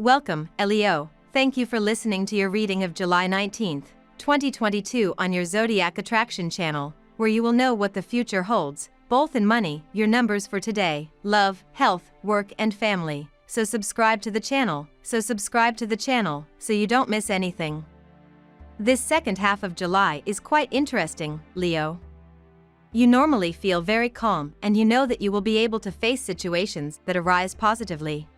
Welcome, Leo. Thank you for listening to your reading of July 19, 2022 on your Zodiac Attraction channel, where you will know what the future holds, both in money, your numbers for today, love, health, work and family. So subscribe to the channel so you don't miss anything. This second half of July is quite interesting, Leo. You normally feel very calm and you know that you will be able to face situations that arise positively.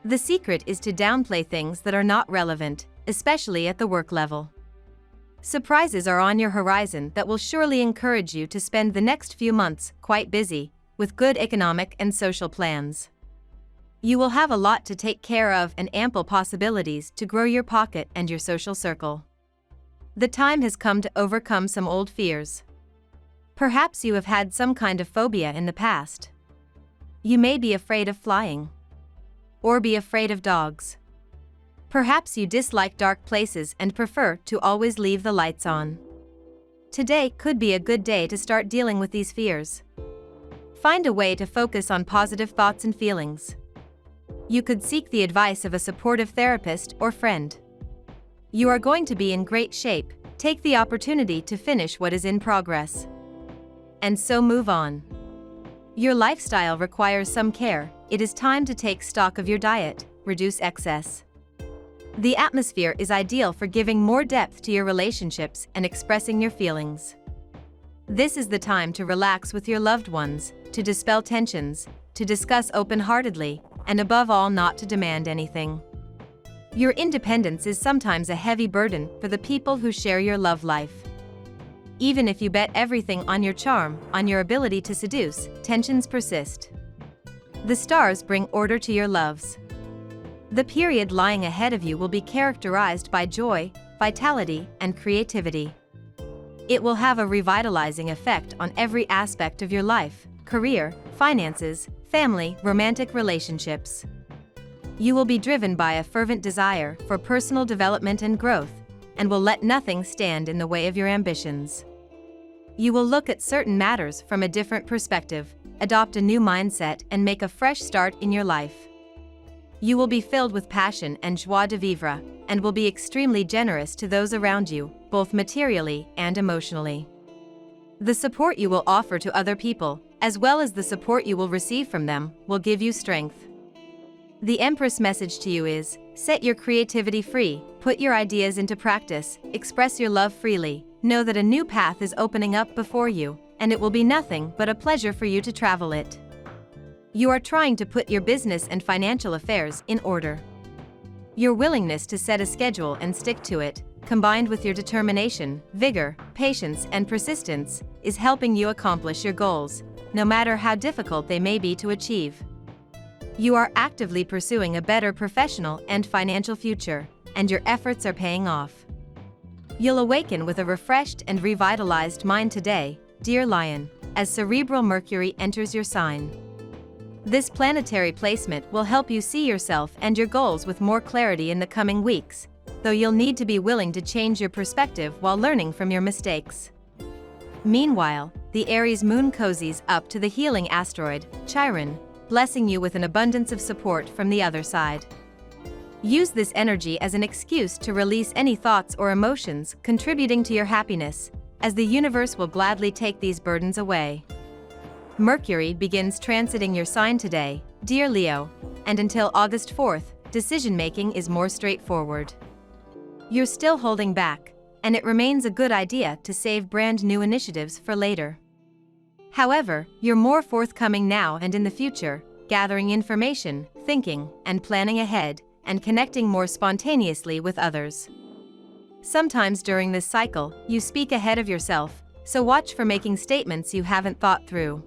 The secret is to downplay things that are not relevant, especially at the work level. Surprises are on your horizon that will surely encourage you to spend the next few months quite busy, with good economic and social plans. You will have a lot to take care of and ample possibilities to grow your pocket and your social circle. The time has come to overcome some old fears. Perhaps you have had some kind of phobia in the past. You may be afraid of flying. Or be afraid of dogs. Perhaps you dislike dark places and prefer to always leave the lights on. Today could be a good day to start dealing with these fears. Find a way to focus on positive thoughts and feelings. You could seek the advice of a supportive therapist or friend. You are going to be in great shape. Take the opportunity to finish what is in progress. And so move on. Your lifestyle requires some care. It is time to take stock of your diet, reduce excess. The atmosphere is ideal for giving more depth to your relationships and expressing your feelings. This is the time to relax with your loved ones, to dispel tensions, to discuss open-heartedly, and above all not to demand anything. Your independence is sometimes a heavy burden for the people who share your love life. Even if you bet everything on your charm, on your ability to seduce, tensions persist. The stars bring order to your loves. The period lying ahead of you will be characterized by joy, vitality, and creativity. It will have a revitalizing effect on every aspect of your life, career, finances, family, romantic relationships. You will be driven by a fervent desire for personal development and growth, and will let nothing stand in the way of your ambitions. You will look at certain matters from a different perspective, adopt a new mindset and make a fresh start in your life. You will be filled with passion and joie de vivre, and will be extremely generous to those around you, both materially and emotionally. The support you will offer to other people, as well as the support you will receive from them, will give you strength. The Empress message to you is, set your creativity free, put your ideas into practice, express your love freely, know that a new path is opening up before you, and it will be nothing but a pleasure for you to travel it. You are trying to put your business and financial affairs in order. Your willingness to set a schedule and stick to it, combined with your determination, vigor, patience, and persistence, is helping you accomplish your goals, no matter how difficult they may be to achieve. You are actively pursuing a better professional and financial future, and your efforts are paying off. You'll awaken with a refreshed and revitalized mind today, dear Lion, as cerebral Mercury enters your sign. This planetary placement will help you see yourself and your goals with more clarity in the coming weeks, though you'll need to be willing to change your perspective while learning from your mistakes. Meanwhile, the Aries moon cozies up to the healing asteroid, Chiron, blessing you with an abundance of support from the other side. Use this energy as an excuse to release any thoughts or emotions contributing to your happiness, as the universe will gladly take these burdens away. Mercury begins transiting your sign today, dear Leo, and until August 4th, decision-making is more straightforward. You're still holding back, and it remains a good idea to save brand new initiatives for later. However, you're more forthcoming now and in the future, gathering information, thinking, and planning ahead, and connecting more spontaneously with others. Sometimes during this cycle, you speak ahead of yourself, so watch for making statements you haven't thought through.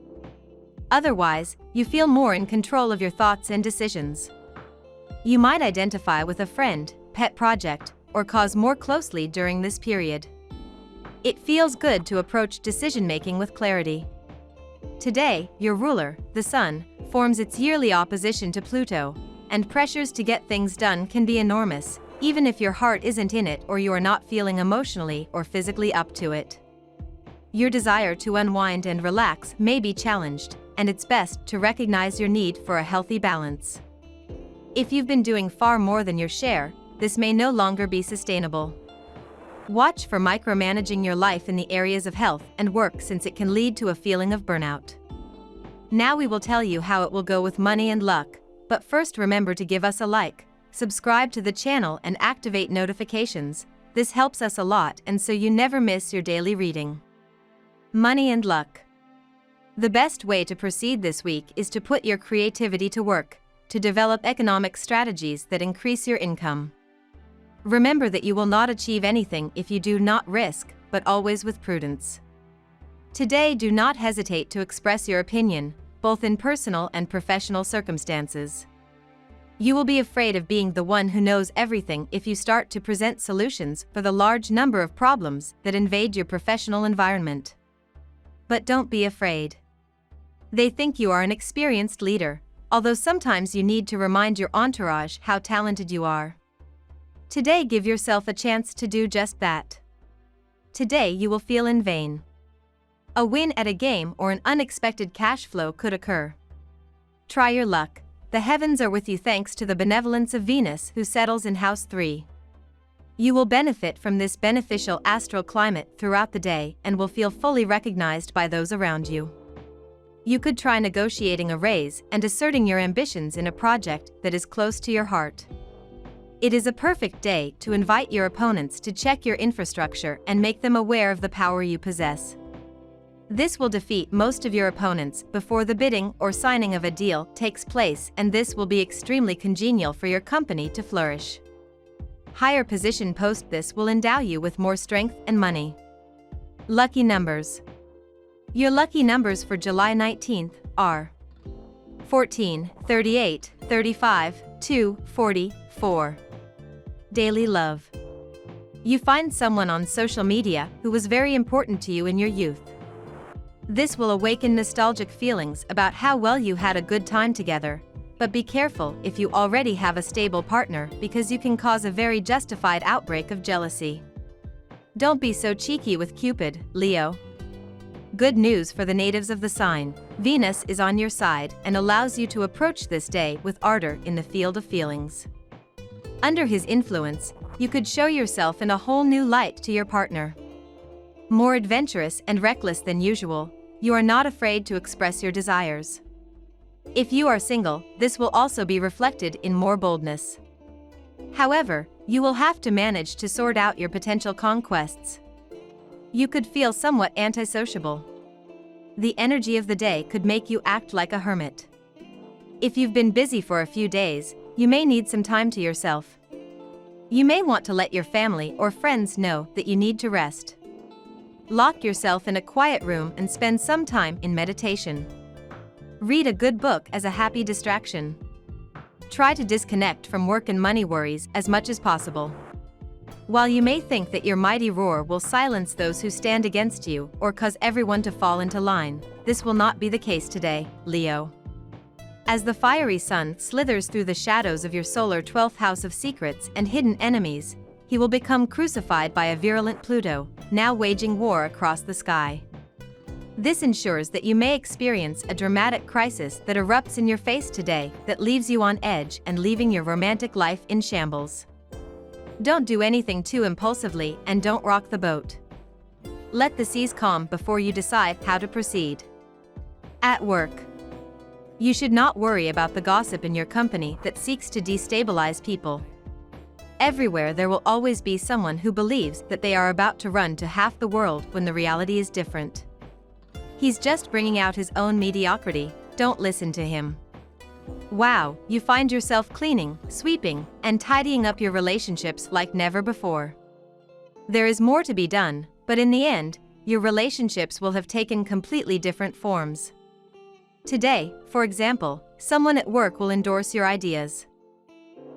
Otherwise, you feel more in control of your thoughts and decisions. You might identify with a friend, pet project, or cause more closely during this period. It feels good to approach decision-making with clarity. Today, your ruler, the Sun, forms its yearly opposition to Pluto, and pressures to get things done can be enormous, even if your heart isn't in it or you are not feeling emotionally or physically up to it. Your desire to unwind and relax may be challenged, and it's best to recognize your need for a healthy balance. If you've been doing far more than your share, this may no longer be sustainable. Watch for micromanaging your life in the areas of health and work, since it can lead to a feeling of burnout. Now we will tell you how it will go with money and luck, but first remember to give us a like, subscribe to the channel and activate notifications. This helps us a lot and so you never miss your daily reading. Money and luck. The best way to proceed this week is to put your creativity to work, to develop economic strategies that increase your income. Remember that you will not achieve anything if you do not risk, but always with prudence. Today, do not hesitate to express your opinion, both in personal and professional circumstances. You will be afraid of being the one who knows everything if you start to present solutions for the large number of problems that invade your professional environment. But don't be afraid. They think you are an experienced leader, although sometimes you need to remind your entourage how talented you are. Today, give yourself a chance to do just that. Today you will feel in vain. A win at a game or an unexpected cash flow could occur. Try your luck. The heavens are with you thanks to the benevolence of Venus, who settles in House 3. You will benefit from this beneficial astral climate throughout the day and will feel fully recognized by those around you. You could try negotiating a raise and asserting your ambitions in a project that is close to your heart. It is a perfect day to invite your opponents to check your infrastructure and make them aware of the power you possess. This will defeat most of your opponents before the bidding or signing of a deal takes place, and this will be extremely congenial for your company to flourish. Higher position post this will endow you with more strength and money. Lucky numbers. Your lucky numbers for July 19th are 14, 38, 35, 2, 40, 4. Daily love. You find someone on social media who was very important to you in your youth. This will awaken nostalgic feelings about how well you had a good time together, but be careful if you already have a stable partner, because you can cause a very justified outbreak of jealousy. Don't be so cheeky with Cupid, Leo. Good news for the natives of the sign. Venus is on your side and allows you to approach this day with ardor in the field of feelings. Under his influence, you could show yourself in a whole new light to your partner. More adventurous and reckless than usual, you are not afraid to express your desires. If you are single, this will also be reflected in more boldness. However, you will have to manage to sort out your potential conquests. You could feel somewhat antisociable. The energy of the day could make you act like a hermit. If you've been busy for a few days, you may need some time to yourself. You may want to let your family or friends know that you need to rest. Lock yourself in a quiet room and spend some time in meditation. Read a good book as a happy distraction. Try to disconnect from work and money worries as much as possible. While you may think that your mighty roar will silence those who stand against you or cause everyone to fall into line, this will not be the case today, Leo. As the fiery sun slithers through the shadows of your solar 12th house of secrets and hidden enemies, he will become crucified by a virulent Pluto, now waging war across the sky. This ensures that you may experience a dramatic crisis that erupts in your face today that leaves you on edge and leaving your romantic life in shambles. Don't do anything too impulsively and don't rock the boat. Let the seas calm before you decide how to proceed. At work. You should not worry about the gossip in your company that seeks to destabilize people. Everywhere there will always be someone who believes that they are about to run to half the world when the reality is different. He's just bringing out his own mediocrity, don't listen to him. Wow, you find yourself cleaning, sweeping, and tidying up your relationships like never before. There is more to be done, but in the end, your relationships will have taken completely different forms. Today, for example, someone at work will endorse your ideas.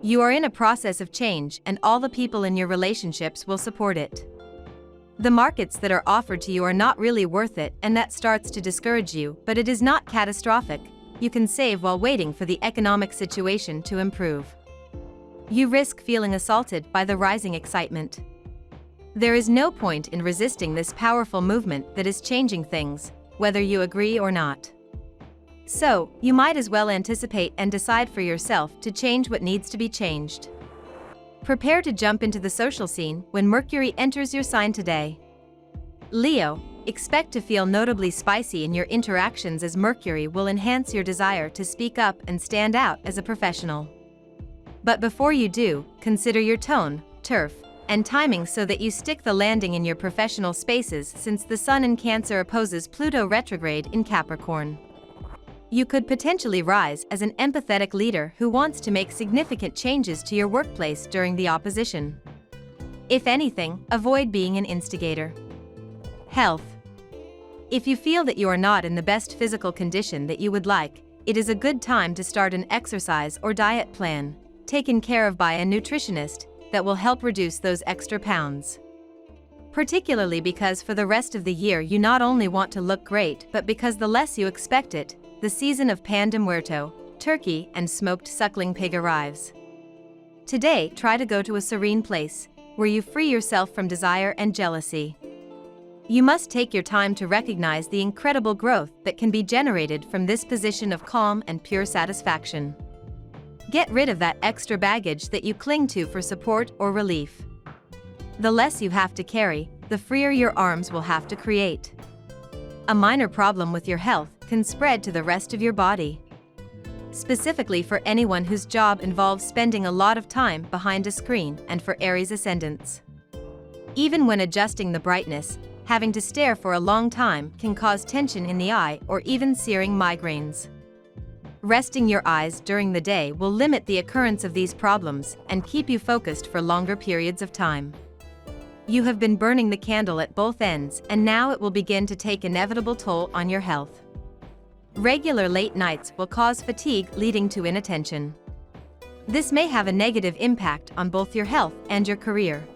You are in a process of change and all the people in your relationships will support it. The markets that are offered to you are not really worth it, and that starts to discourage you, but it is not catastrophic. You can save while waiting for the economic situation to improve. You risk feeling assaulted by the rising excitement. There is no point in resisting this powerful movement that is changing things, whether you agree or not. So, you might as well anticipate and decide for yourself to change what needs to be changed. Prepare to jump into the social scene when Mercury enters your sign today. Leo, expect to feel notably spicy in your interactions as Mercury will enhance your desire to speak up and stand out as a professional. But before you do, consider your tone, turf, and timing so that you stick the landing in your professional spaces, since the Sun in Cancer opposes Pluto retrograde in Capricorn. You could potentially rise as an empathetic leader who wants to make significant changes to your workplace during the opposition. If anything, avoid being an instigator. Health. If you feel that you are not in the best physical condition that you would like, it is a good time to start an exercise or diet plan, taken care of by a nutritionist, that will help reduce those extra pounds. Particularly because for the rest of the year you not only want to look great, but because the less you expect it, the season of pan de muerto, turkey, and smoked suckling pig arrives. Today, try to go to a serene place, where you free yourself from desire and jealousy. You must take your time to recognize the incredible growth that can be generated from this position of calm and pure satisfaction. Get rid of that extra baggage that you cling to for support or relief. The less you have to carry, the freer your arms will have to create. A minor problem with your health can spread to the rest of your body. Specifically for anyone whose job involves spending a lot of time behind a screen, and for Aries ascendants. Even when adjusting the brightness, having to stare for a long time can cause tension in the eye or even searing migraines. Resting your eyes during the day will limit the occurrence of these problems and keep you focused for longer periods of time. You have been burning the candle at both ends, and now it will begin to take inevitable toll on your health. Regular late nights will cause fatigue, leading to inattention. This may have a negative impact on both your health and your career.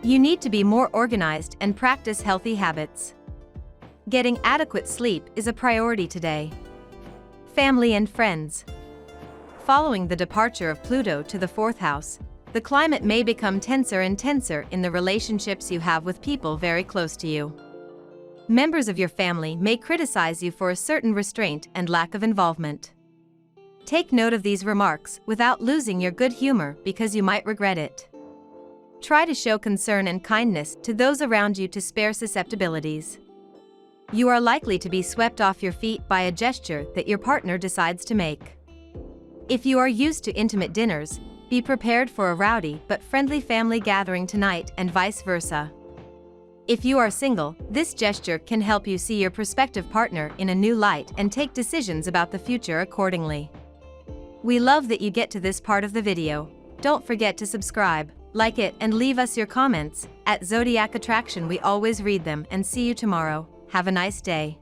You need to be more organized and practice healthy habits. Getting adequate sleep is a priority today. Family and friends. Following the departure of Pluto to the 4th house, the climate may become tenser and tenser in the relationships you have with people very close to you. Members of your family may criticize you for a certain restraint and lack of involvement. Take note of these remarks without losing your good humor, because you might regret it. Try to show concern and kindness to those around you to spare susceptibilities. You are likely to be swept off your feet by a gesture that your partner decides to make. If you are used to intimate dinners, be prepared for a rowdy but friendly family gathering tonight, and vice versa. If you are single, this gesture can help you see your prospective partner in a new light and take decisions about the future accordingly. We love that you get to this part of the video. Don't forget to subscribe, like it, and leave us your comments. At Zodiac Attraction we always read them, and see you tomorrow. Have a nice day.